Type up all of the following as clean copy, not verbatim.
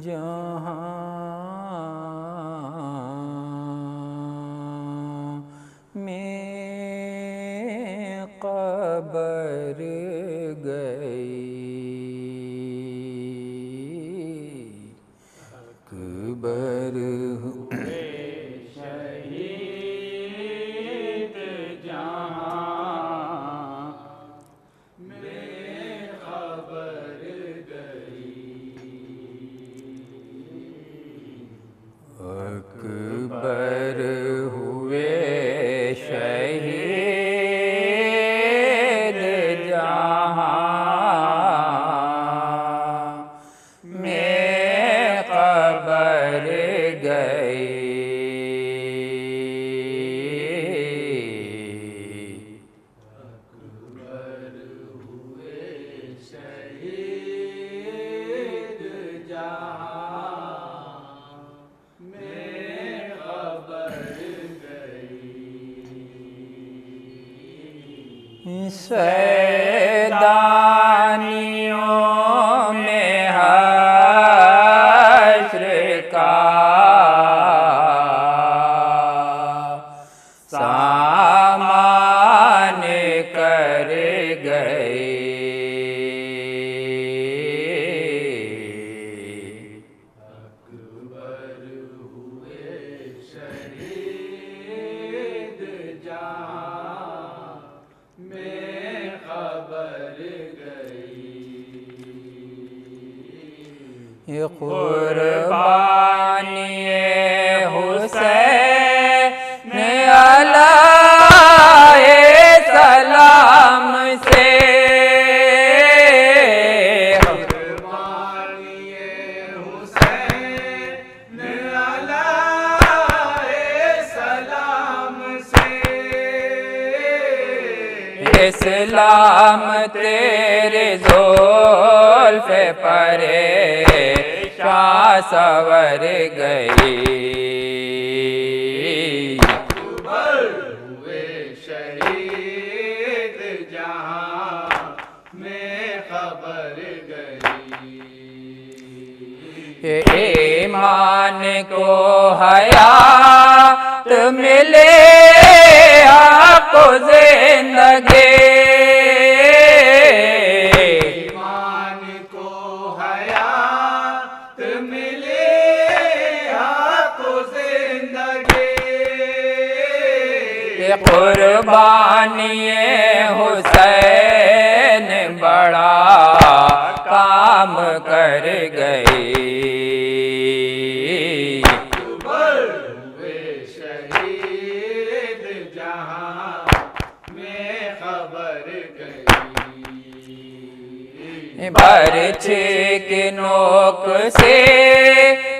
जहाँ में कब्र गई अकबर हुए शहीद जहाँ में कब्र अकबर हुए शहीद जहाँ में कब्र गई अकबर हुए शहीद जहाँ सैदानियों में हश्र का सामान कर गए अकबर हुए शहीद जहाँ में खबर गई ये कुर्बानी हुसैन अलैहि सलाम से कुर्बानी हुसैन अलैहि सलाम से इस्लाम तेरे ज़ुल्फ़े परे शाह सवर गई अकबर हुए शहीद जहाँ में खबर गई ईमान को हयात मिले आपको जिंदगी ईमान को हयात मिले आपको जिंदगी कुर्बानी हुसैन बड़ा काम कर गई बरछे के नोक से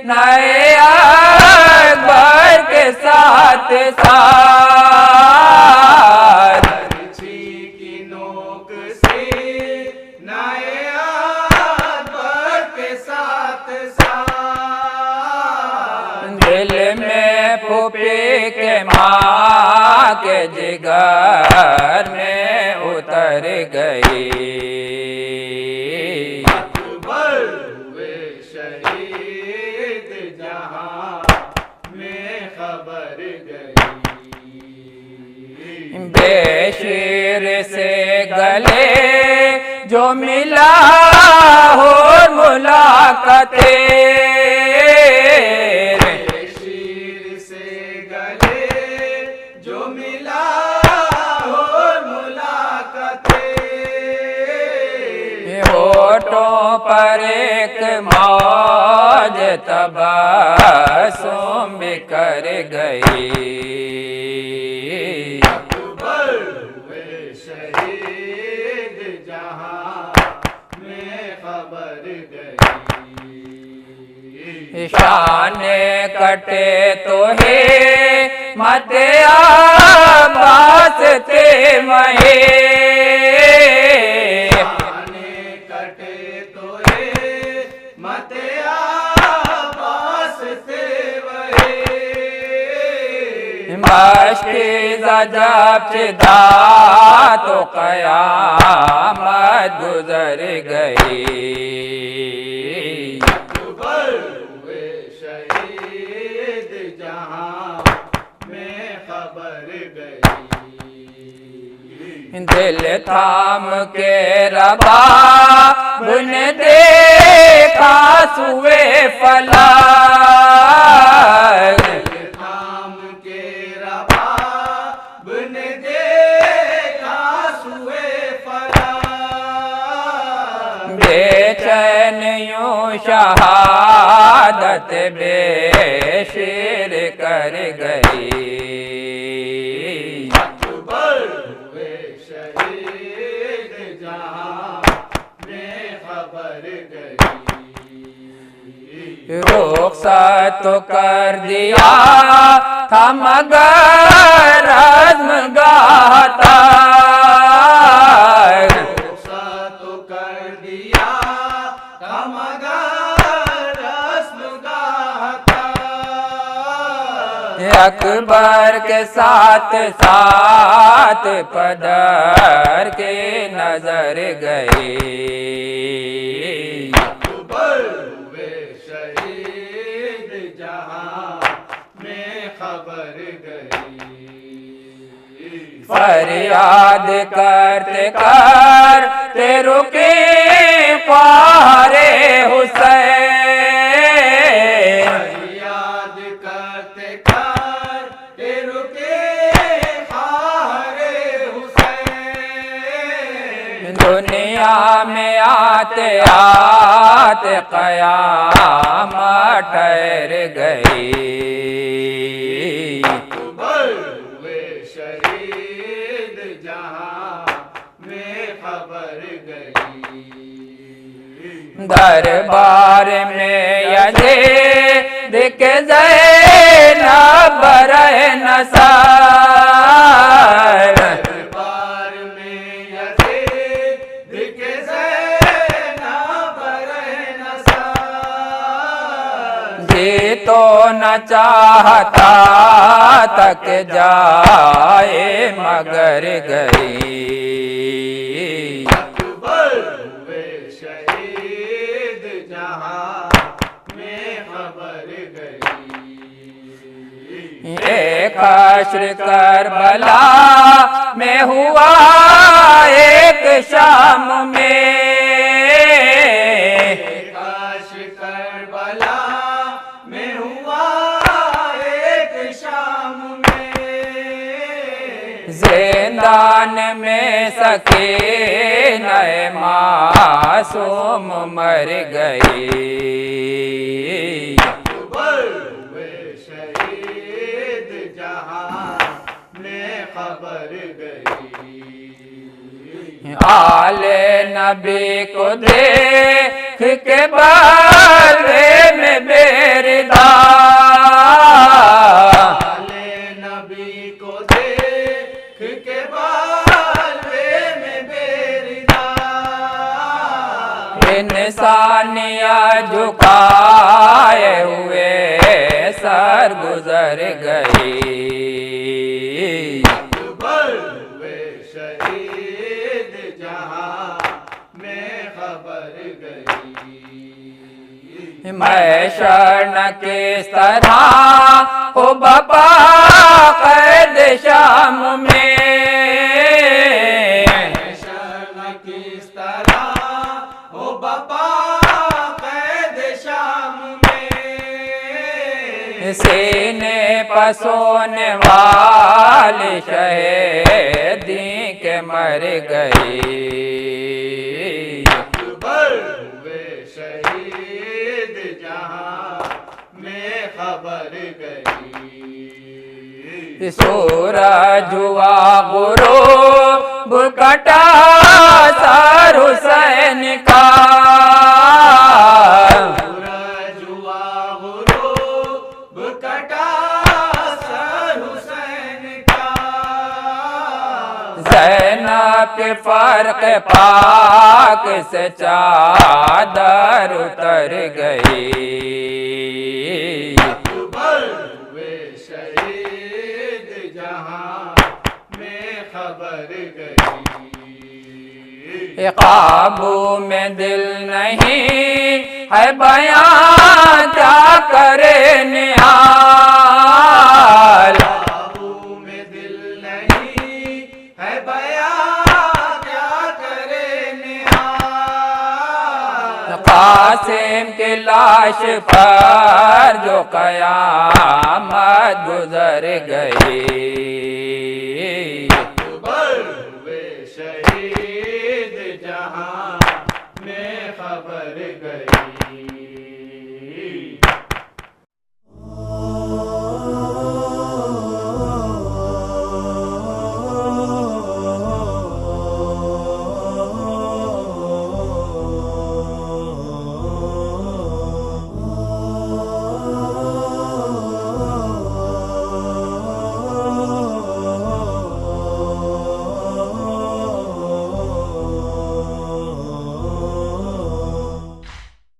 नए अकबर के साथ साथ बरछे की नोक से नए अकबर के साथ साथ दिल में फूफे के माँ के जिगर में उतर गई बेशीर से गले जो मिला हो मुलाकाते बेशीर से गले जो मिला हो मुलाकाते होठों पर एक मौज तबस्सुम बिखर गई शहीद जहाँ में खबर गई शान कटे तो है मत आबास ते महे शान कटे तो है मत आबास ते महे मश्के जब चिदा तो कयामत गुजर गई अकबर दिल थाम के रबाब ने देखा सुए फलाक, दिल थाम के रबाब ने देखा सुए फलाक, बेचैन यूं शहादत बेशेर कर गई। अकबर हुए शहीद जहां में खबर गई। रुखसत तो कर दिया था मगर रज़्म गाता, रुखसत तो कर दिया था मगर रस्म गाता। अकबर के साथ साथ पदर के नजर गए। अकबर हुए शहीद जहां में खबर गई। फरियाद करते करते रुके ख्वारे हुसैन, फरियाद करते करते रुके ख्वारे हुसैन। दुनिया में आते आते क़यामत ठहर गई। अकबर हुए शहीद जहां में खबर गई। दरबार में यज़ीद के ज़ैनब रहे नसार, दरबार में यज़ीद के ज़ैनब रहे नसार। जी तो न चाहता तक जाए मगर गई। अकबर हुए शहीद जहां में खबर गई। एक हश्र करबला में हुआ एक शाम में, काश करबला में हुआ एक शाम में। ज़िंदान में सकीना मासूम मर गई। अकबर हुए शहीद जहां में खबर गई। आले नबी को देख के बाले में बेरदार, आले नबी को देख के बाले में बेरदार। इंसानिया झुकाए हुए सर गुजर गई। अकबर हुए शहीद जहां में खबर गई। मैशर न किस तरह हो बाबा कैद शाम में, शर्म किस तरह हो बाबा कैद शाम में। सीने पसोने वाले शहीदी के मर गई। अकबर हुए शहीद जहां में खबर गई। सूरज हुआ गुरूब कटा सर हुसैन का, सूरज हुआ गुरूब कटा सर हुसैन का। ज़ैनब के फर्क पाक से चादर उतर गई। अकबर हुए शहीद जहां में खबर गई। काबू में दिल नहीं है बयां क्या करे निहाल, काबू में दिल नहीं है बयां कासिम की लाश पर जो कयामत गुजर गई।